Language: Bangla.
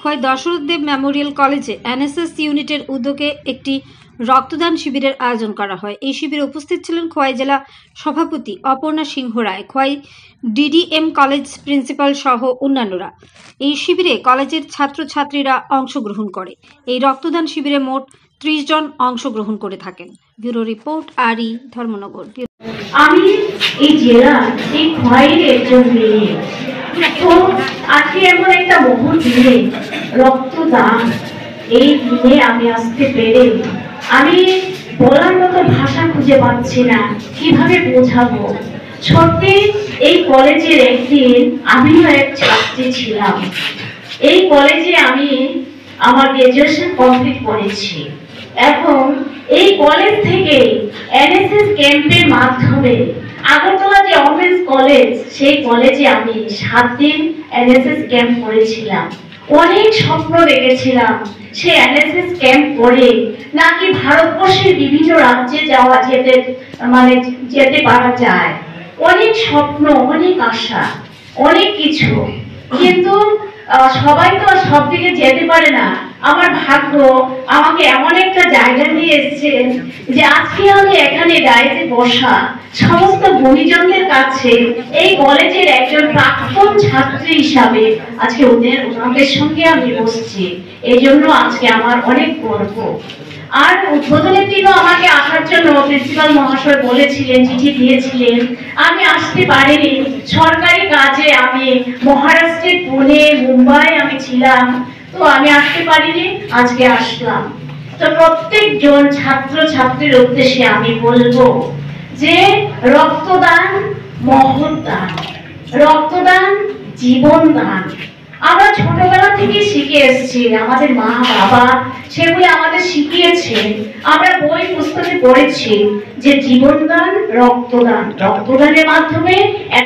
খোয়াই দশরথ দেব মেমোরিয়াল কলেজে এনএসএস ইউনিটের উদ্যোগে একটি রক্তদান শিবিরের আয়োজন করা হয়। এই শিবিরে উপস্থিত ছিলেন খোয়াই জেলা সভাপতি অপর্ণা সিংহ রায়, খোয়াই ডিডিএম কলেজ প্রিন্সিপাল সহ অন্যান্যরা। এই শিবিরে কলেজের ছাত্রছাত্রীরা অংশগ্রহণ করে। এই রক্তদান শিবিরে মোট 30 জন অংশগ্রহণ করে থাকেন। ব্যুরো রিপোর্ট আরই ধর্মনগর। আমি এই জেলা এই খোয়াইয়ের একজন মেয়ে, তো আজকে এমন একটা মহৎ দিনে রক্তদান, এই দিনে আমি আসতে পেরে আমি বলার মতো ভাষা খুঁজে পাচ্ছি না, কিভাবে বোঝাবো। সত্যি এই কলেজের একদিন আমিও এক ছাত্রী ছিলাম। এই কলেজে আমি আমার গ্রাজুয়েশন কমপ্লিট করেছি। এখন এই কলেজ থেকে এনএসএস ক্যাম্পের মাধ্যমে আগরতলা যে ওমেন্স কলেজ, সেই কলেজে আমি 7 দিন এনএসএস ক্যাম্প করেছিলাম। অনেক স্বপ্ন দেখেছিলাম সে এনএসএস ক্যাম্প করে নাকি ভারতবর্ষের বিভিন্ন রাজ্যে যেতে পারা যায়। অনেক স্বপ্ন, অনেক আশা, অনেক কিছু, কিন্তু সবাই তো সব দিকে যেতে পারে না। আমার ভাগ্য আমাকে এমন একটা জায়গা নিয়ে এসেছে যে আজকে আমি এখানে দাঁড়িয়ে বসা সমস্ত গুণীজনদের কাছে এই কলেজের একজন প্রাক্তন ছাত্রী হিসাবে আজকে ওনাদের সঙ্গে আমি বসছি। এই জন্য আজকে আমার অনেক গর্ব। আর উদ্বোধনের দিনও আমাকে আসার জন্য প্রিন্সিপাল মহাশয় বলেছিলেন, চিঠি দিয়েছিলেন। আমি আসতে পারিনি, সরকারি কাজে আমি মহারাষ্ট্রের পুনে, মুম্বাই আমি ছিলাম, তো আমি আসতে পারিনি। আজকে আসলাম। তো প্রত্যেকজন ছাত্র ছাত্রীর উদ্দেশ্যে আমি বলবো যে রক্তদান মহৎ দান, রক্তদান জীবন দান। আমরা ছোটবেলা থেকে শিখে এসেছি, আমাদের মা বাবা সেগুলো আমাদের শিখিয়েছে। আমরা বই পুস্তকে পড়েছি যে জীবনদান, রক্তদান, রক্তদানের মাধ্যমে